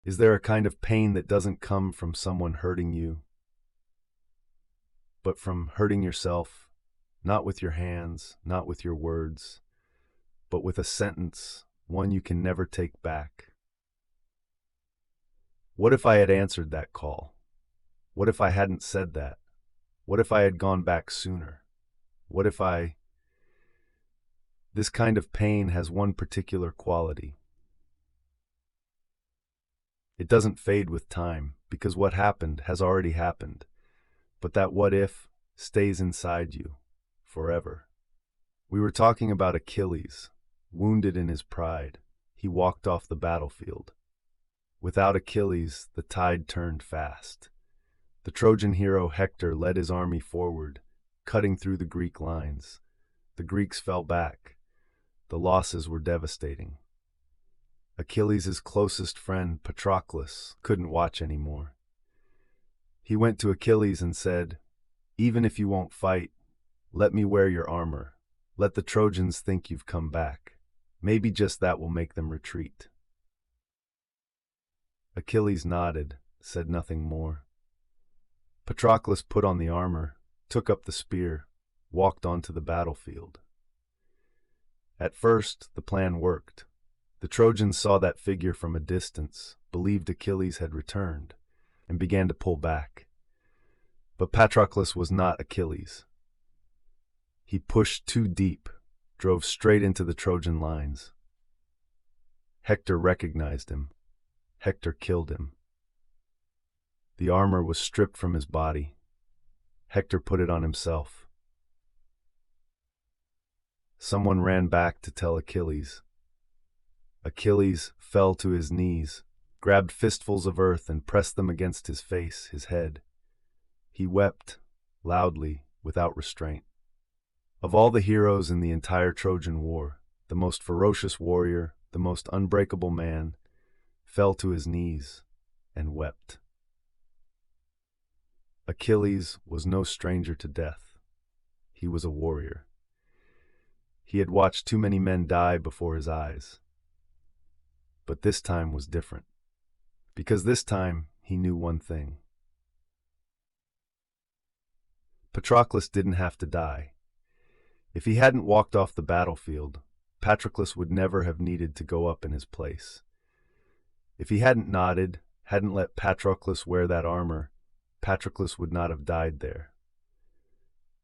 Is there a kind of pain that doesn't come from someone hurting you, but from hurting yourself, not with your hands, not with your words, but with a sentence, one you can never take back? What if I had answered that call? What if I hadn't said that? What if I had gone back sooner? What if I... This kind of pain has one particular quality. It doesn't fade with time, because what happened has already happened. But that what if stays inside you forever. We were talking about Achilles, wounded in his pride. He walked off the battlefield. Without Achilles, the tide turned fast. The Trojan hero Hector led his army forward, cutting through the Greek lines. The Greeks fell back. The losses were devastating. Achilles' closest friend, Patroclus, couldn't watch anymore. He went to Achilles and said, "Even if you won't fight, let me wear your armor. Let the Trojans think you've come back. Maybe just that will make them retreat." Achilles nodded, said nothing more. Patroclus put on the armor, took up the spear, walked onto the battlefield. At first, the plan worked. The Trojans saw that figure from a distance, believed Achilles had returned, and began to pull back. But Patroclus was not Achilles. He pushed too deep, drove straight into the Trojan lines. Hector recognized him. Hector killed him. The armor was stripped from his body. Hector put it on himself. Someone ran back to tell Achilles. Achilles fell to his knees, grabbed fistfuls of earth and pressed them against his face, his head. He wept, loudly, without restraint. Of all the heroes in the entire Trojan War, the most ferocious warrior, the most unbreakable man, fell to his knees and wept. Achilles was no stranger to death. He was a warrior. He had watched too many men die before his eyes. But this time was different, because this time he knew one thing. Patroclus didn't have to die. If he hadn't walked off the battlefield, Patroclus would never have needed to go up in his place. If he hadn't nodded, hadn't let Patroclus wear that armor, Patroclus would not have died there.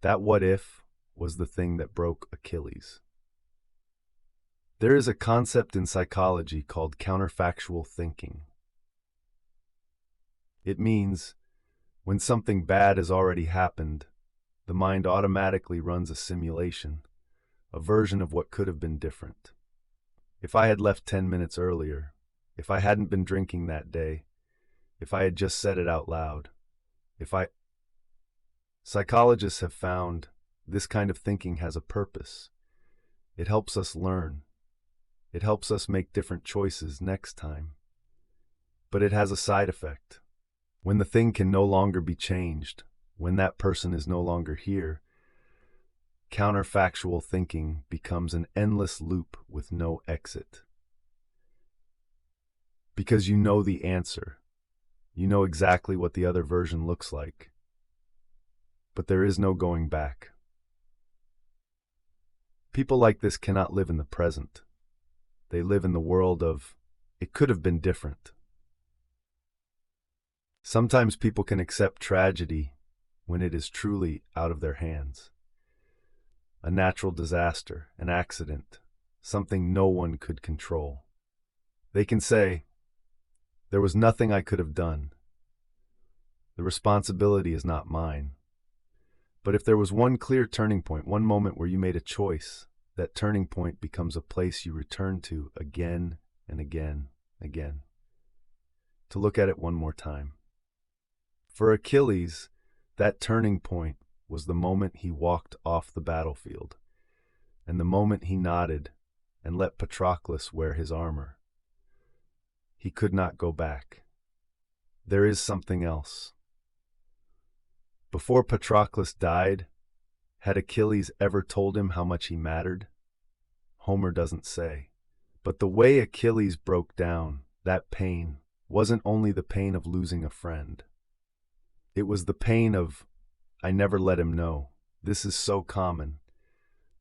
That what if was the thing that broke Achilles. There is a concept in psychology called counterfactual thinking. It means, when something bad has already happened, the mind automatically runs a simulation, a version of what could have been different. If I had left 10 minutes earlier, if I hadn't been drinking that day, if I had just said it out loud, Psychologists have found this kind of thinking has a purpose. It helps us learn. It helps us make different choices next time. But it has a side effect. When the thing can no longer be changed, when that person is no longer here, counterfactual thinking becomes an endless loop with no exit. Because you know the answer. You know exactly what the other version looks like. But there is no going back. People like this cannot live in the present. They live in the world of, it could have been different. Sometimes people can accept tragedy when it is truly out of their hands. A natural disaster, an accident, something no one could control. They can say, there was nothing I could have done. The responsibility is not mine. But if there was one clear turning point, one moment where you made a choice, that turning point becomes a place you return to again and again, to look at it one more time. For Achilles, that turning point was the moment he walked off the battlefield, and the moment he nodded and let Patroclus wear his armor. He could not go back. There is something else. Before Patroclus died, had Achilles ever told him how much he mattered? Homer doesn't say. But the way Achilles broke down, that pain, wasn't only the pain of losing a friend. It was the pain of, I never let him know. This is so common.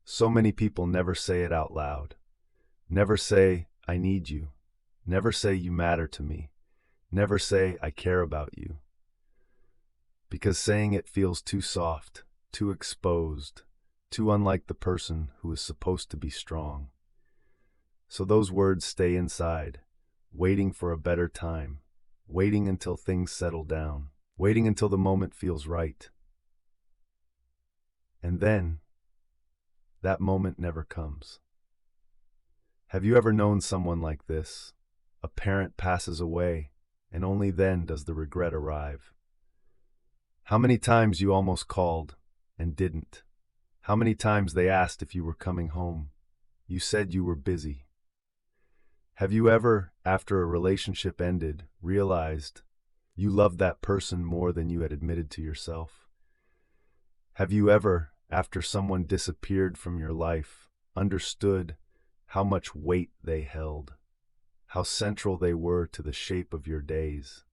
So many people never say it out loud. Never say, I need you. Never say you matter to me. Never say, I care about you. Because saying it feels too soft, too exposed, too unlike the person who is supposed to be strong. So those words stay inside, waiting for a better time, waiting until things settle down, waiting until the moment feels right. And then, that moment never comes. Have you ever known someone like this? A parent passes away, and only then does the regret arrive. How many times you almost called and didn't? How many times they asked if you were coming home? You said you were busy. Have you ever, after a relationship ended, realized you loved that person more than you had admitted to yourself? Have you ever, after someone disappeared from your life, understood how much weight they held, how central they were to the shape of your days?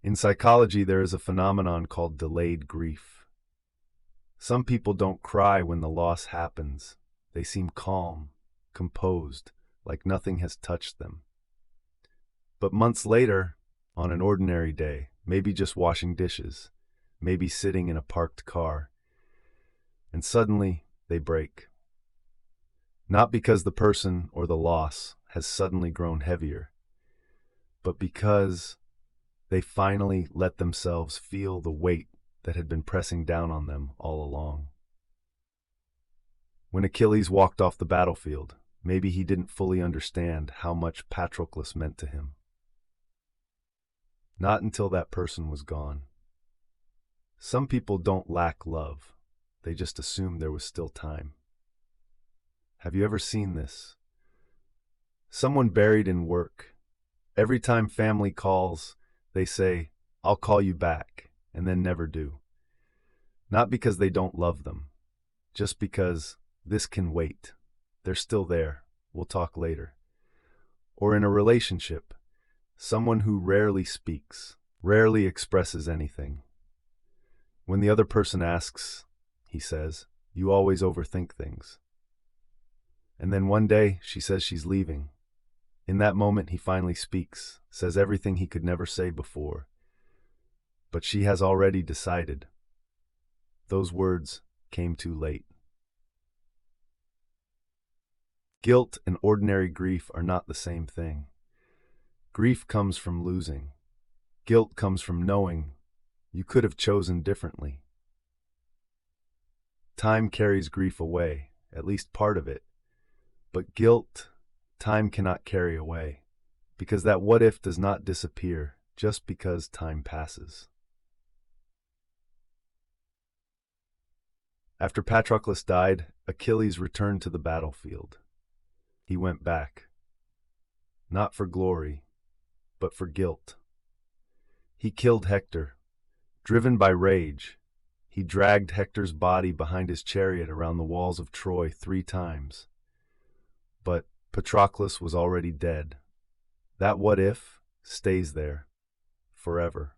In psychology, there is a phenomenon called delayed grief. Some people don't cry when the loss happens. They seem calm, composed, like nothing has touched them. But months later, on an ordinary day, maybe just washing dishes, maybe sitting in a parked car, and suddenly they break. Not because the person or the loss has suddenly grown heavier, but because they finally let themselves feel the weight that had been pressing down on them all along. When Achilles walked off the battlefield, maybe he didn't fully understand how much Patroclus meant to him. Not until that person was gone. Some people don't lack love. They just assume there was still time. Have you ever seen this? Someone buried in work. Every time family calls, they say, I'll call you back, and then never do. Not because they don't love them, just because this can wait. They're still there. We'll talk later. Or in a relationship, someone who rarely speaks, rarely expresses anything. When the other person asks, he says, you always overthink things. And then one day, she says she's leaving. In that moment, he finally speaks, says everything he could never say before. But she has already decided. Those words came too late. Guilt and ordinary grief are not the same thing. Grief comes from losing. Guilt comes from knowing you could have chosen differently. Time carries grief away, at least part of it. But guilt, time cannot carry away, because that what if does not disappear just because time passes. After Patroclus died, Achilles returned to the battlefield. He went back. Not for glory, but for guilt. He killed Hector. Driven by rage, he dragged Hector's body behind his chariot around the walls of Troy 3 times. But Patroclus was already dead. That what if stays there forever.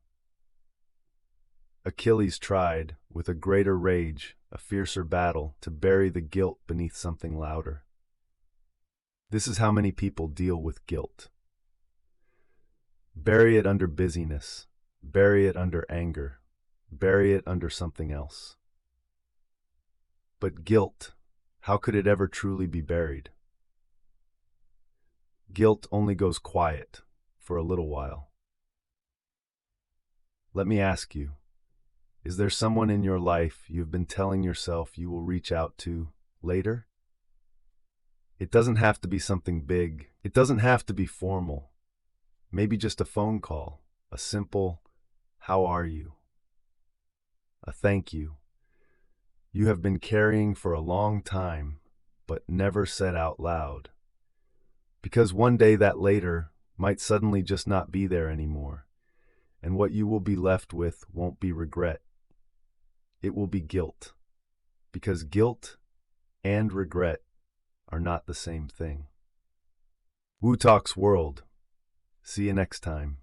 Achilles tried, with a greater rage, a fiercer battle, to bury the guilt beneath something louder. This is how many people deal with guilt. Bury it under busyness, bury it under anger, bury it under something else. But guilt, how could it ever truly be buried? Guilt only goes quiet for a little while. Let me ask you, is there someone in your life you've been telling yourself you will reach out to later? It doesn't have to be something big. It doesn't have to be formal. Maybe just a phone call, a simple, how are you? A thank you. You have been carrying for a long time, but never said out loud. Because one day that later might suddenly just not be there anymore, and what you will be left with won't be regret. It will be guilt, because guilt and regret are not the same thing. Wu Talk's world, See you next time.